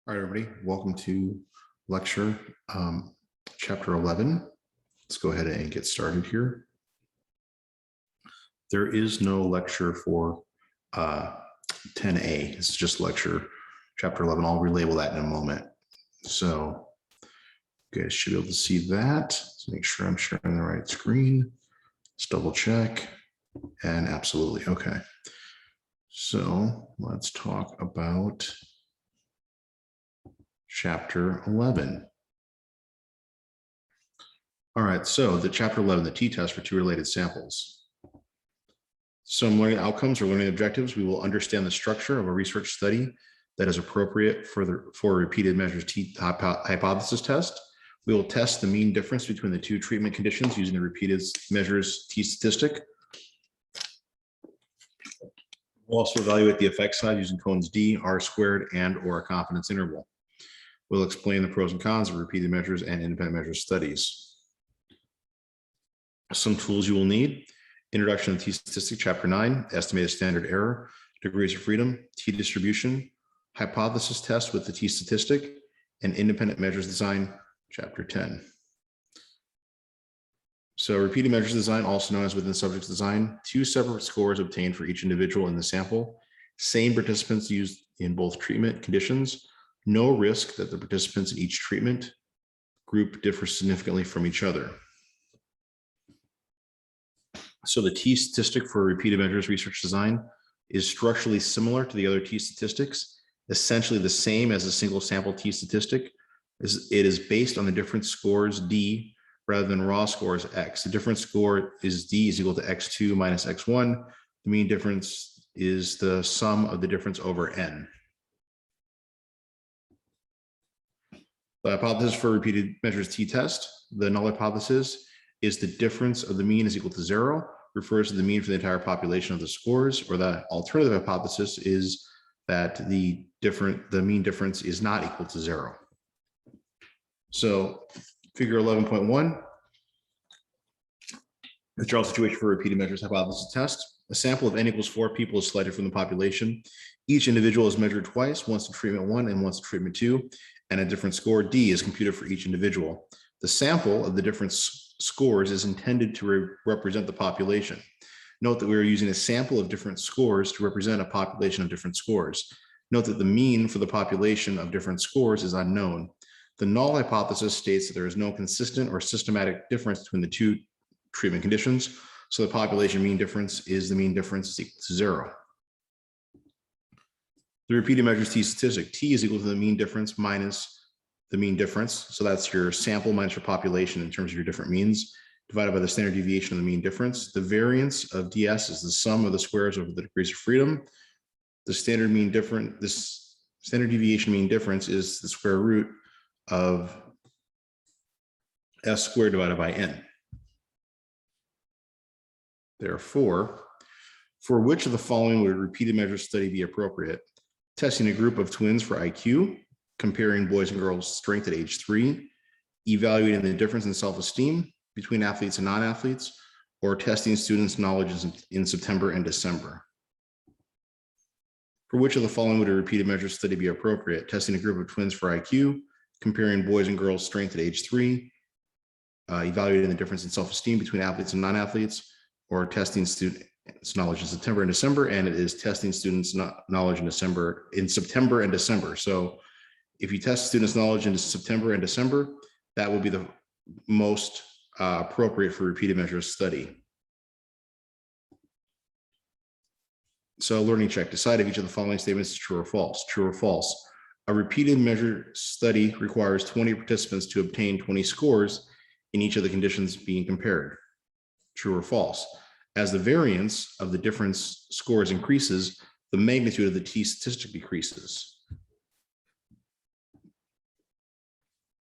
All right, everybody, welcome to lecture chapter 11. Let's go ahead and get started here. There is no lecture for 10A. It's just lecture chapter 11. I'll relabel that in a moment. So you guys should be able to see that. Let's make sure I'm sharing the right screen. Let's double check. And absolutely. Okay. So let's talk about chapter 11. All right, so the chapter 11, the t-test for two related samples. Some learning outcomes or learning objectives. We will understand the structure of a research study that is appropriate for repeated measures hypothesis test. We will test the mean difference between the two treatment conditions using the repeated measures t-statistic. We'll also evaluate the effect size using Cohen's d, r squared, and or a confidence interval. We'll explain the pros and cons of repeated measures and independent measures studies. Some tools you will need: Introduction to T-Statistic, Chapter 9, Estimated Standard Error, Degrees of Freedom, T-Distribution, Hypothesis Test with the T-Statistic, and Independent Measures Design, Chapter 10. So repeated measures design, also known as within subject design, two separate scores obtained for each individual in the sample, same participants used in both treatment conditions, no risk that the participants in each treatment group differ significantly from each other. So the t-statistic for repeated measures research design is structurally similar to the other t-statistics, essentially the same as a single sample t-statistic. It is based on the difference scores d rather than raw scores x. The difference score is d is equal to x2 minus x1. The mean difference is the sum of the difference over n. The hypothesis for repeated measures t-test, the null hypothesis, is the difference of the mean is equal to 0, refers to the mean for the entire population of the scores, or the alternative hypothesis is that the mean difference is not equal to 0. So figure 11.1, the general situation for repeated measures hypothesis test. A sample of n equals 4 people is selected from the population. Each individual is measured twice, once to treatment 1 and once to treatment 2, and a different score d is computed for each individual. The sample of the different scores is intended to represent the population. Note that we are using a sample of different scores to represent a population of different scores. Note that the mean for the population of different scores is unknown. The null hypothesis states that there is no consistent or systematic difference between the two treatment conditions, so the population mean difference is the mean difference is equal to 0. The repeated measures t-statistic, t is equal to the mean difference minus the mean difference. So that's your sample minus your population in terms of your different means, divided by the standard deviation of the mean difference. The variance of ds is the sum of the squares over the degrees of freedom. The standard deviation mean difference is the square root of s squared divided by n. Therefore, for which of the following would a repeated measure study be appropriate? Testing a group of twins for IQ, comparing boys and girls' strength at age 3, evaluating the difference in self-esteem between athletes and non-athletes, or testing students' knowledge in September and December. For which of the following would a repeated measure study be appropriate? Testing a group of twins for IQ, comparing boys and girls' strength at age 3, evaluating the difference in self-esteem between athletes and non-athletes, or testing students' knowledge in September and December, and it is testing students' knowledge in September and December. So if you test students' knowledge in September and December, that will be the most appropriate for repeated measures study. So learning check, decide if each of the following statements is true or false. True or false. A repeated measure study requires 20 participants to obtain 20 scores in each of the conditions being compared. True or false. As the variance of the difference scores increases, the magnitude of the t-statistic decreases.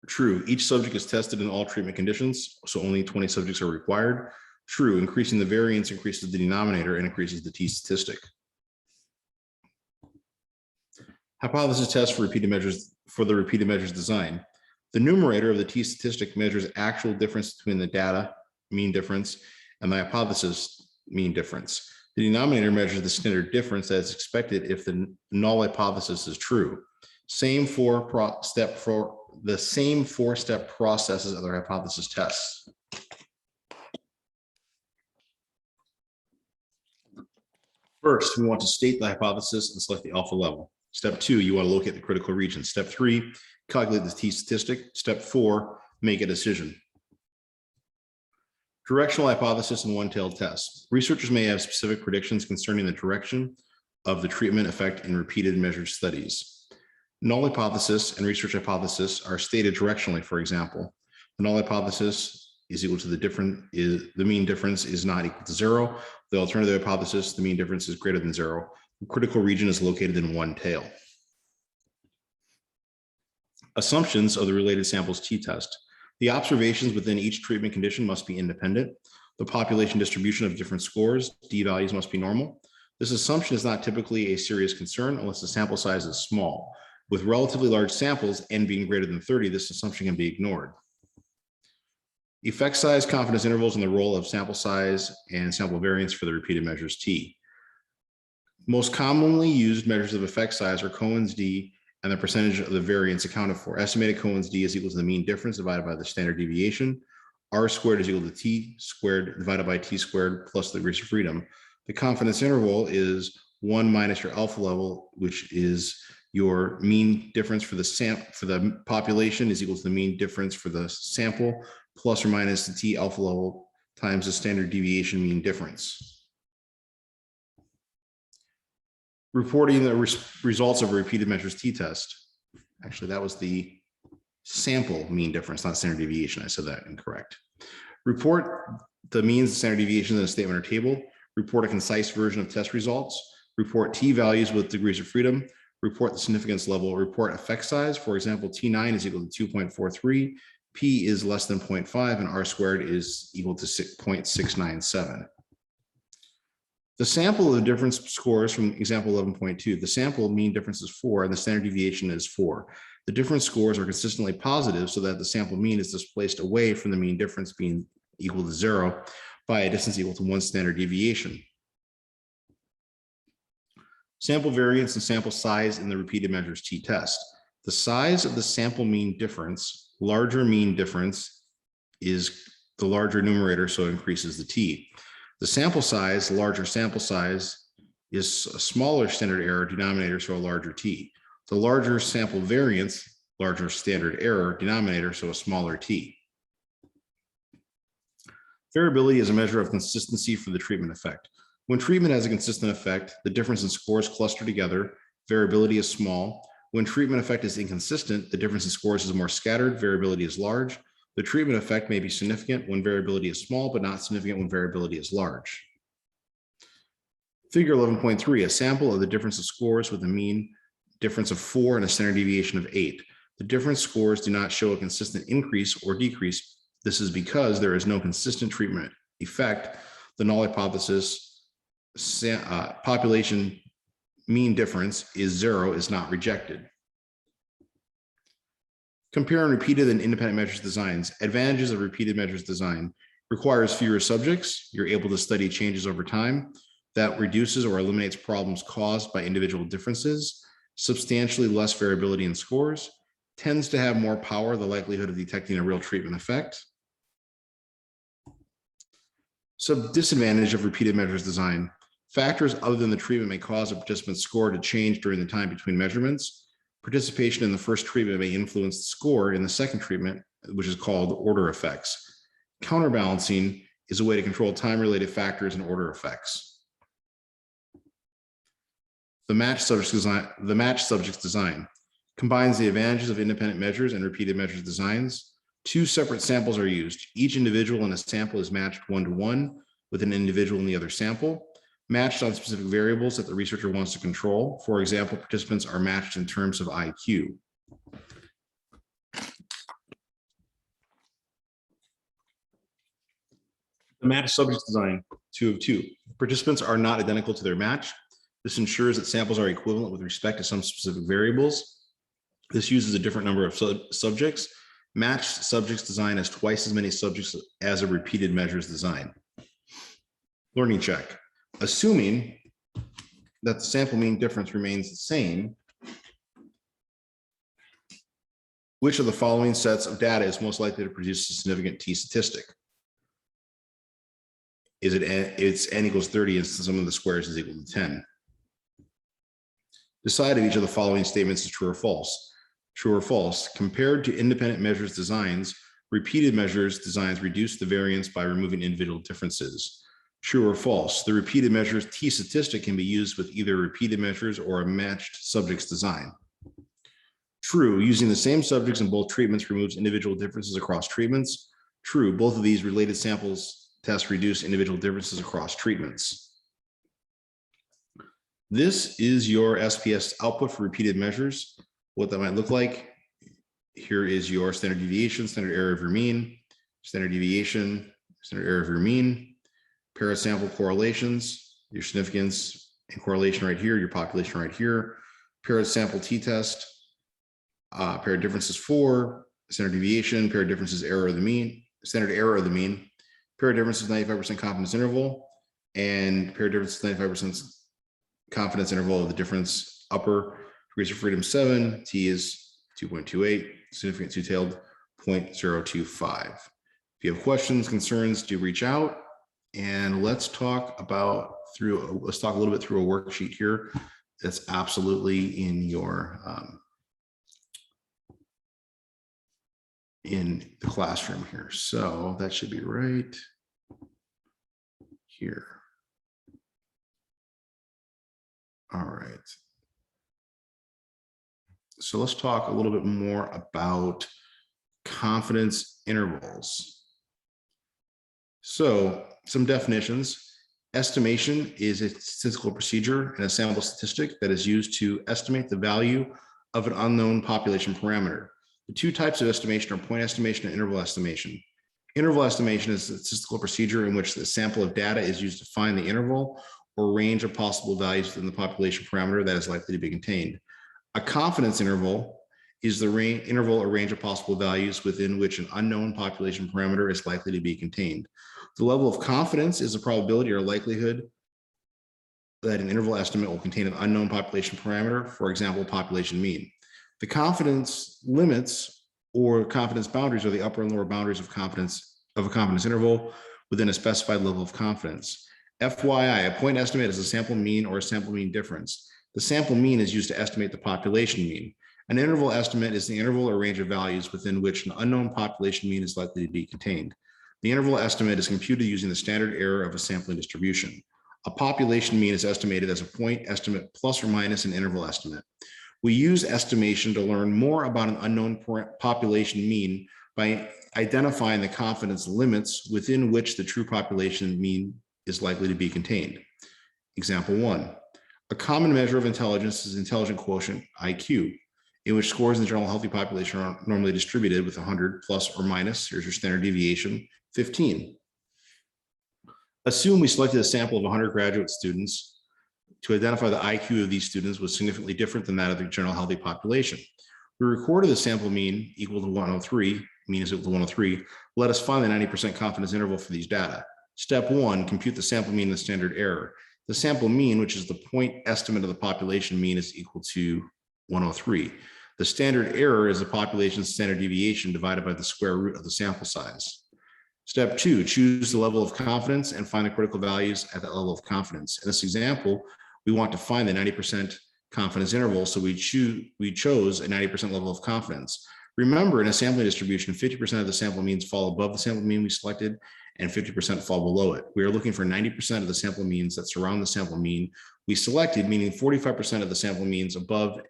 True, each subject is tested in all treatment conditions, so only 20 subjects are required. True, increasing the variance increases the denominator and increases the t-statistic. Hypothesis test for repeated measures for the repeated measures design. The numerator of the t-statistic measures actual difference between the data, mean difference, and the hypothesis, mean difference. The denominator measures the standard difference that is expected if the null hypothesis is true. Same four-step process as other hypothesis tests. First, we want to state the hypothesis and select the alpha level. Step 2, you want to locate the critical region. Step 3, calculate the t-statistic. Step 4, make a decision. Directional hypothesis and one-tailed test. Researchers may have specific predictions concerning the direction of the treatment effect in repeated measured studies. Null hypothesis and research hypothesis are stated directionally. For example, the null hypothesis is equal to the mean difference is not equal to 0. The alternative hypothesis, the mean difference is greater than 0. The critical region is located in one tail. Assumptions of the related samples t-test. The observations within each treatment condition must be independent. The population distribution of different scores, d values, must be normal. This assumption is not typically a serious concern unless the sample size is small. With relatively large samples, n being greater than 30, this assumption can be ignored. Effect size, confidence intervals, and the role of sample size and sample variance for the repeated measures t. Most commonly used measures of effect size are Cohen's d and the percentage of the variance accounted for. Estimated Cohen's d is equal to the mean difference divided by the standard deviation. R squared is equal to t squared divided by t squared plus the degrees of freedom. The confidence interval is 1 minus your alpha level, which is your mean difference for the population is equal to the mean difference for the sample plus or minus the t alpha level times the standard deviation mean difference. Reporting the results of a repeated measures t-test. Actually, that was the sample mean difference, not standard deviation. I said that incorrect. Report the means and standard deviation in a statement or table. Report a concise version of test results. Report t values with degrees of freedom. Report the significance level. Report effect size. For example, T9 is equal to 2.43. P is less than 0.5 and R squared is equal to 0.697. The sample of the difference scores from example 11.2, the sample mean difference is 4 and the standard deviation is 4. The difference scores are consistently positive so that the sample mean is displaced away from the mean difference being equal to 0 by a distance equal to 1 standard deviation. Sample variance and sample size in the repeated measures t-test. The size of the sample mean difference, larger mean difference is the larger numerator, so it increases the t. The sample size, larger sample size, is a smaller standard error denominator, so a larger t. The larger sample variance, larger standard error denominator, so a smaller t. Variability is a measure of consistency for the treatment effect. When treatment has a consistent effect, the difference in scores cluster together, variability is small. When treatment effect is inconsistent, the difference in scores is more scattered, variability is large. The treatment effect may be significant when variability is small, but not significant when variability is large. Figure 11.3, a sample of the difference of scores with a mean difference of 4 and a standard deviation of 8. The difference scores do not show a consistent increase or decrease. This is because there is no consistent treatment effect. The null hypothesis population mean difference is 0 is not rejected. Compare and repeated and independent measures designs. Advantages of repeated measures design: requires fewer subjects. You're able to study changes over time. That reduces or eliminates problems caused by individual differences. Substantially less variability in scores. Tends to have more power, the likelihood of detecting a real treatment effect. Disadvantage of repeated measures design. Factors other than the treatment may cause a participant's score to change during the time between measurements. Participation in the first treatment may influence the score in the second treatment, which is called order effects. Counterbalancing is a way to control time-related factors and order effects. The matched subjects design combines the advantages of independent measures and repeated measures designs. 2 separate samples are used. Each individual in a sample is matched 1-to-1 with an individual in the other sample, matched on specific variables that the researcher wants to control. For example, participants are matched in terms of IQ. The matched subjects design, 2 of 2. Participants are not identical to their match. This ensures that samples are equivalent with respect to some specific variables. This uses a different number of subjects. Matched subjects design has twice as many subjects as a repeated measures design. Learning check. Assuming that the sample mean difference remains the same, Which of the following sets of data is most likely to produce a significant t statistic? Is it it's n equals 30 and the sum of the squares is equal to 10? Decide if each of the following statements is true or false. True or false. Compared to independent measures designs, repeated measures designs reduce the variance by removing individual differences. True or false. The repeated measures t statistic can be used with either repeated measures or a matched subjects design. True. Using the same subjects in both treatments removes individual differences across treatments. True. Both of these related samples tests reduce individual differences across treatments. This is your SPS output for repeated measures. What that might look like. Here is your standard deviation, standard error of your mean, standard deviation, standard error of your mean, pair of sample correlations, your significance and correlation right here, your population right here, pair of sample t-test, pair of differences for, standard deviation, pair of differences error of the mean, standard error of the mean, pair of differences 95% confidence interval, and pair of differences 95% confidence interval of the difference upper degrees of freedom 7, t is 2.28, significant two-tailed 0.025. If you have questions, concerns, do reach out, and let's talk a little bit through a worksheet here that's absolutely in your in the classroom here. So that should be right here. All right. So let's talk a little bit more about confidence intervals. So some definitions. Estimation is a statistical procedure and a sample statistic that is used to estimate the value of an unknown population parameter. The two types of estimation are point estimation and interval estimation. Interval estimation is a statistical procedure in which the sample of data is used to find the interval or range of possible values within the population parameter that is likely to be contained. A confidence interval is the interval or range of possible values within which an unknown population parameter is likely to be contained. The level of confidence is the probability or likelihood that an interval estimate will contain an unknown population parameter, for example, population mean. The confidence limits or confidence boundaries are the upper and lower boundaries of a confidence interval within a specified level of confidence. FYI, a point estimate is a sample mean or a sample mean difference. The sample mean is used to estimate the population mean. An interval estimate is the interval or range of values within which an unknown population mean is likely to be contained. The interval estimate is computed using the standard error of a sampling distribution. A population mean is estimated as a point estimate plus or minus an interval estimate. We use estimation to learn more about an unknown population mean by identifying the confidence limits within which the true population mean is likely to be contained. Example 1. A common measure of intelligence is intelligent quotient, IQ, in which scores in the general healthy population are normally distributed with 100 plus or minus, here's your standard deviation, 15. Assume we selected a sample of 100 graduate students to identify the IQ of these students was significantly different than that of the general healthy population. We recorded the sample mean equal to 103, mean is equal to 103. Let us find the 90% confidence interval for these data. Step 1, compute the sample mean and the standard error. The sample mean, which is the point estimate of the population mean, is equal to 103. The standard error is the population's standard deviation divided by the square root of the sample size. Step 2, choose the level of confidence and find the critical values at that level of confidence. In this example, we want to find the 90% confidence interval, so we chose a 90% level of confidence. Remember, in a sampling distribution, 50% of the sample means fall above the sample mean we selected, and 50% fall below it. We are looking for 90% of the sample means that surround the sample mean we selected, meaning 45% of the sample means above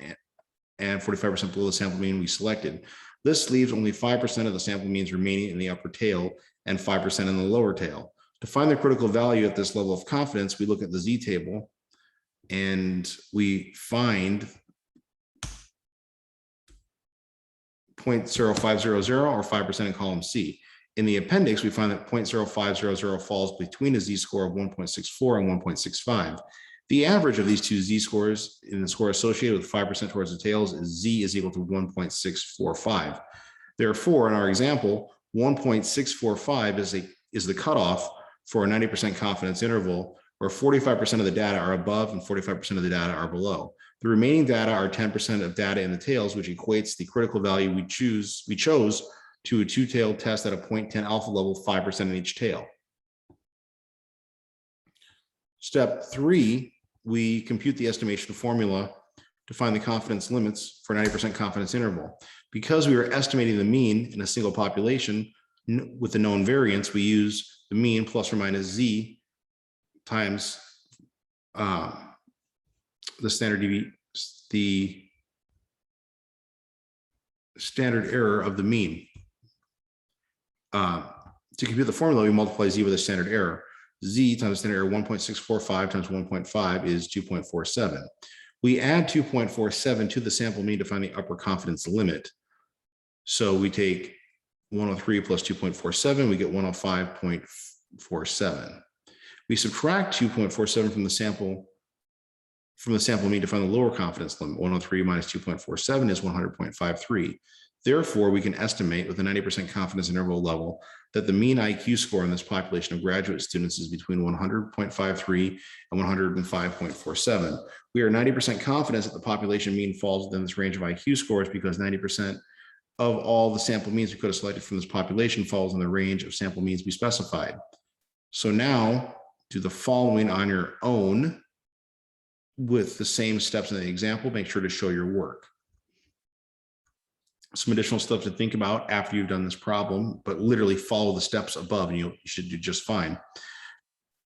and 45% below the sample mean we selected. This leaves only 5% of the sample means remaining in the upper tail and 5% in the lower tail. To find the critical value at this level of confidence, we look at the Z table and we find 0.0500 or 5% in column C. In the appendix, we find that 0.0500 falls between a Z-score of 1.64 and 1.65. The average of these two Z-scores in the score associated with 5% towards the tails is Z is equal to 1.645. Therefore, in our example, 1.645 is the cutoff for a 90% confidence interval where 45% of the data are above and 45% of the data are below. The remaining data are 10% of data in the tails, which equates the critical value we chose to a two-tailed test at a 0.10 alpha level, 5% in each tail. Step 3, we compute the estimation formula to find the confidence limits for 90% confidence interval. Because we are estimating the mean in a single population with the known variance, we use the mean plus or minus z times the standard error of the mean. To compute the formula, we multiply z with a standard error. Z times standard error 1.645 times 1.5 is 2.47. We add 2.47 to the sample mean to find the upper confidence limit. So we take 103 plus 2.47, we get 105.47. We subtract 2.47 from the sample mean to find the lower confidence limit. 103 minus 2.47 is 100.53. Therefore, we can estimate with a 90% confidence interval level that the mean IQ score in this population of graduate students is between 100.53 and 105.47. We are 90% confident that the population mean falls within this range of IQ scores because 90% of all the sample means we could have selected from this population falls in the range of sample means we specified. So now do the following on your own with the same steps in the example. Make sure to show your work. Some additional stuff to think about after you've done this problem, but literally follow the steps above and you should do just fine.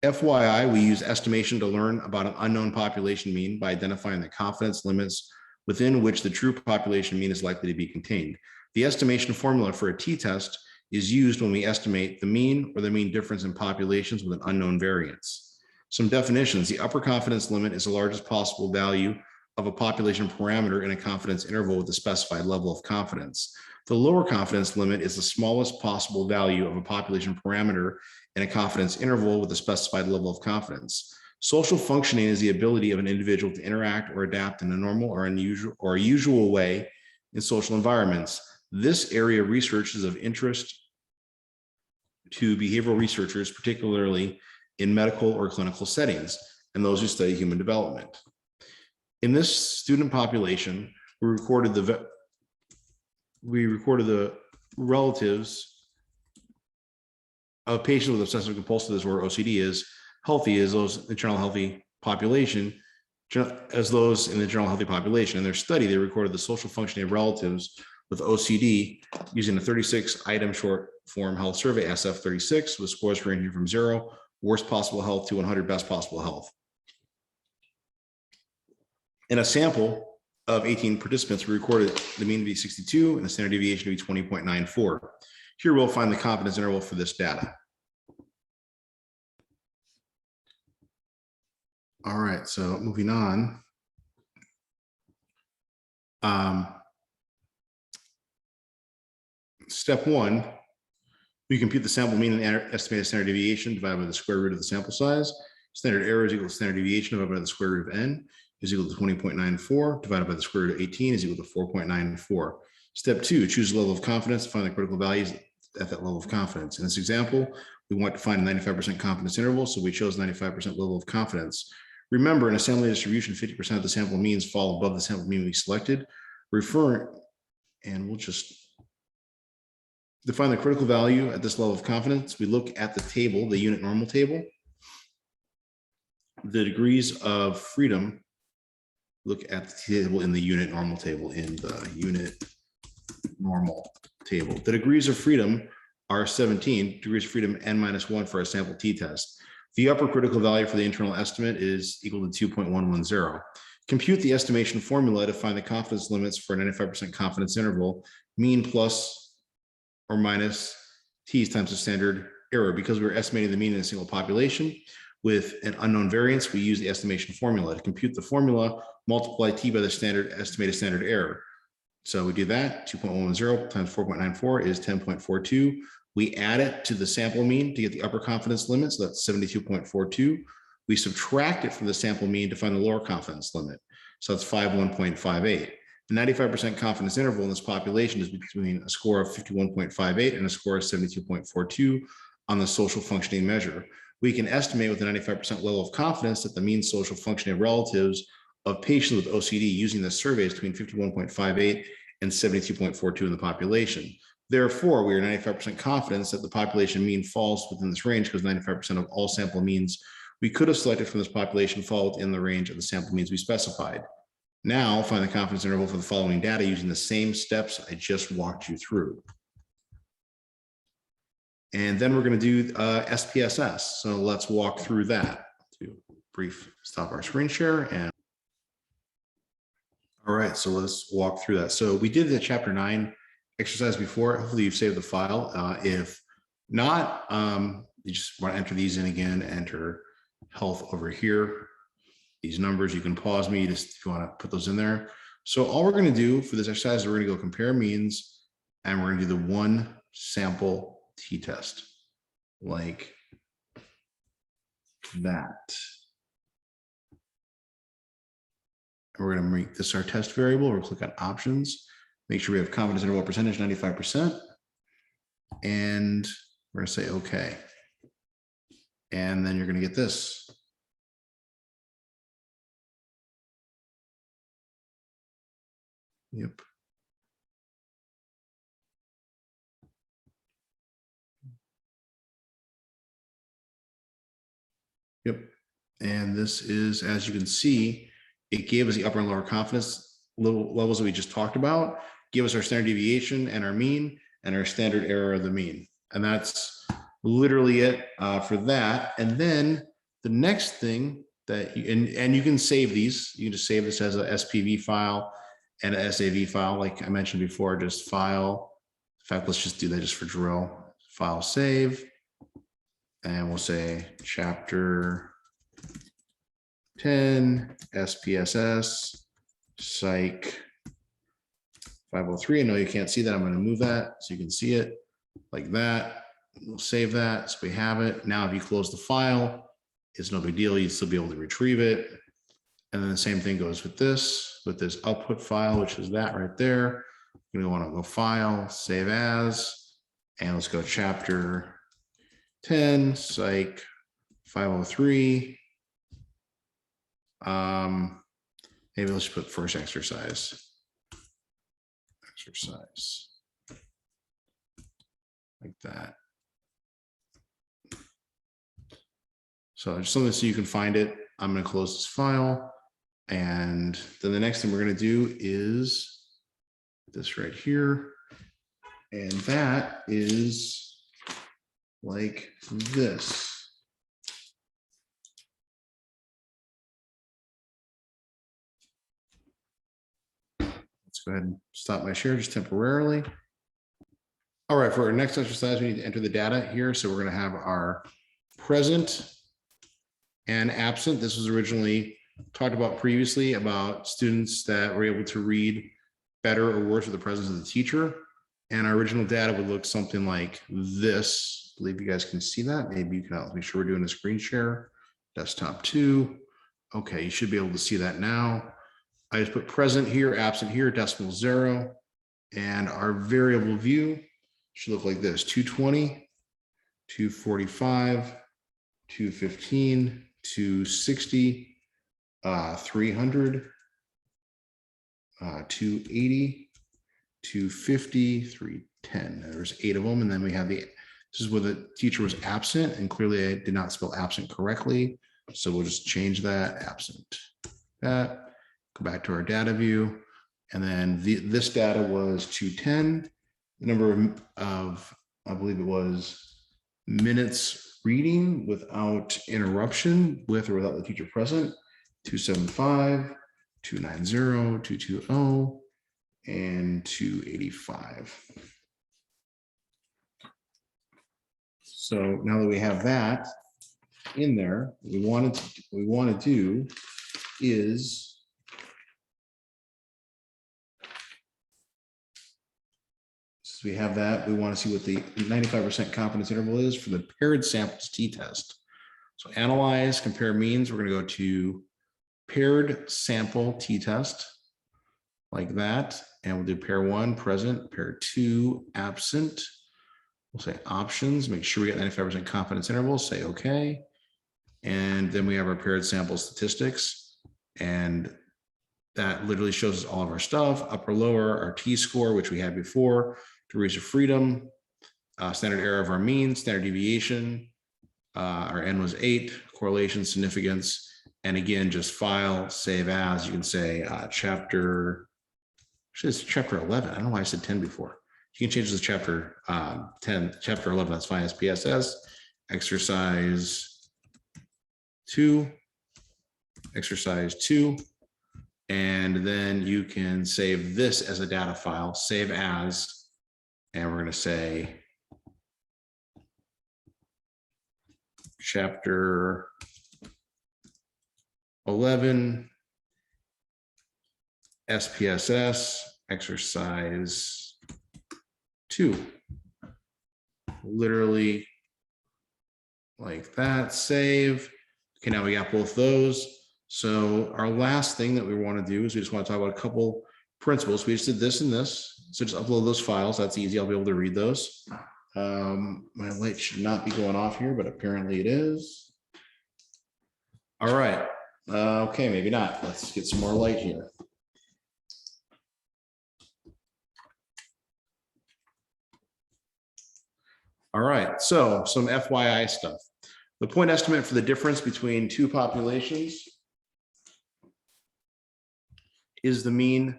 FYI, we use estimation to learn about an unknown population mean by identifying the confidence limits within which the true population mean is likely to be contained. The estimation formula for a t-test is used when we estimate the mean or the mean difference in populations with an unknown variance. Some definitions: the upper confidence limit is the largest possible value of a population parameter in a confidence interval with a specified level of confidence. The lower confidence limit is the smallest possible value of a population parameter in a confidence interval with a specified level of confidence. Social functioning is the ability of an individual to interact or adapt in a normal or unusual or usual way in social environments. This area of research is of interest to behavioral researchers, particularly in medical or clinical settings, and those who study human development. In this student population, we recorded the relatives of patients with obsessive compulsive disorder, OCD, is healthy as those in the general healthy population, as those in the general healthy population. In their study, they recorded the social functioning of relatives with OCD using a 36-item short form health survey, SF36, with scores ranging from 0, worst possible health, to 100, best possible health. In a sample of 18 participants, we recorded the mean to be 62 and the standard deviation to be 20.94. Here we'll find the confidence interval for this data. All right, so moving on. Step 1, we compute the sample mean and estimated standard deviation divided by the square root of the sample size. Standard error is equal to standard deviation divided by the square root of n is equal to 20.94 divided by the square root of 18 is equal to 4.94. Step 2, choose a level of confidence to find the critical values at that level of confidence. In this example, we want to find a 95% confidence interval, so we chose 95% level of confidence. Remember, in a sample distribution, 50% of the sample means fall above the sample mean we selected. And we'll just define the critical value at this level of confidence. We look at the table, the unit normal table. The degrees of freedom, look at the table in the unit normal table, The degrees of freedom are 17, degrees of freedom n-1 for a sample t-test. The upper critical value for the internal estimate is equal to 2.110. Compute the estimation formula to find the confidence limits for a 95% confidence interval, mean plus or minus t times the standard error. Because we're estimating the mean in a single population with an unknown variance, we use the estimation formula. To compute the formula, multiply t by the estimated standard error. So we do that, 2.110 times 4.94 is 10.42. We add it to the sample mean to get the upper confidence limit, so that's 72.42. We subtract it from the sample mean to find the lower confidence limit, so that's 51.58. The 95% confidence interval in this population is between a score of 51.58 and a score of 72.42 on the social functioning measure. We can estimate with a 95% level of confidence that the mean social functioning of relatives of patients with OCD using the surveys between 51.58 and 72.42 in the population. Therefore, we are 95% confident that the population mean falls within this range because 95% of all sample means we could have selected from this population fall within the range of the sample means we specified. Now, find the confidence interval for the following data using the same steps I just walked you through. And then we're going to do SPSS. So let's walk through that. To brief stop our screen share. And all right, so let's walk through that. So we did the chapter 9 exercise before. Hopefully you've saved the file. If not, you just want to enter these in again, enter health over here. These numbers, you can pause me just if you want to put those in there. So all we're going to do for this exercise is we're going to go compare means, and we're going to do the one sample t-test like that. And we're going to make this our test variable. We'll click on options, make sure we have confidence interval percentage 95%, and we're going to say okay. And then you're going to get this. Yep. Yep. And this is, as you can see, it gave us the upper and lower confidence levels that we just talked about, give us our standard deviation and our mean and our standard error of the mean. And that's literally it for that. And then the next thing that and you can save these, you can just save this as a SPV file and an SAV file, like I mentioned before, just file. In fact, let's just do that just for drill. File save. And we'll say chapter 10, SPSS, psych 503. I know you can't see that. I'm going to move that so you can see it like that. We'll save that so we have it. Now, if you close the file, it's no big deal. You'd still be able to retrieve it. And then the same thing goes with this output file, which is that right there. You're going to want to go file, save as, and let's go chapter 10, psych 503. Maybe let's put first exercise like that. So just something so you can find it. I'm going to close this file. And then the next thing we're going to do is this right here. And that is like this. Let's go ahead and stop my share just temporarily. All right, for our next exercise, we need to enter the data here. So we're going to have our present and absent. This was originally talked about previously about students that were able to read better or worse with the presence of the teacher. And our original data would look something like this. I believe you guys can see that. Maybe you can make sure we're doing a screen share. Desktop 2. Okay, you should be able to see that now. I just put present here, absent here, decimal 0. And our variable view should look like this: 220, 245, 215, 260, 300, 280, 250, 310. There's 8 of them. And then we have this is where the teacher was absent, and clearly I did not spell absent correctly. So we'll just change that, absent. That, go back to our data view. And then this data was 210. The number of, I believe it was minutes reading without interruption, with or without the teacher present, 275, 290, 220, and 285. So now that we have that in there, what we want to do is we have that. We want to see what the 95% confidence interval is for the paired samples t-test. So analyze, compare means. We're going to go to paired sample t-test like that. And we'll do pair 1 present, pair 2 absent. We'll say options, make sure we get 95% confidence interval, say okay. And then we have our paired sample statistics. And that literally shows us all of our stuff, upper, lower, our t-score, which we had before, degrees of freedom, standard error of our mean, standard deviation, our n was 8, correlation, significance, and again, just file, save as. You can say chapter, actually it's chapter 11. I don't know why I said 10 before. You can change this to chapter 10, chapter 11, that's fine, SPSS, exercise 2, exercise 2, and then you can save this as a data file, save as, and we're going to say chapter 11, SPSS, exercise 2. Literally like that, save. Okay, now we got both those. So our last thing that we want to do is we just want to talk about a couple principles. We just did this and this. So just upload those files. That's easy. I'll be able to read those. My light should not be going off here, but apparently it is. All right. Okay, maybe not. Let's get some more light here. All right, so some FYI stuff. The point estimate for the difference between two populations is the mean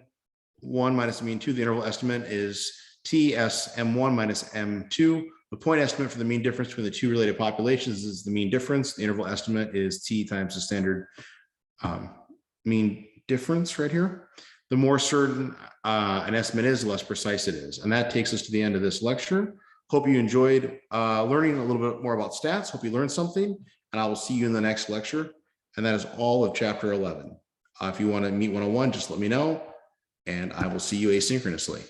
1 minus the mean 2. The interval estimate is TSM1 minus M2. The point estimate for the mean difference between the two related populations is the mean difference. The interval estimate is T times the standard mean difference right here. The more certain an estimate is, the less precise it is. And that takes us to the end of this lecture. Hope you enjoyed learning a little bit more about stats. Hope you learned something, and I will see you in the next lecture. And that is all of chapter 11. If you want to meet 101, just let me know, and I will see you asynchronously.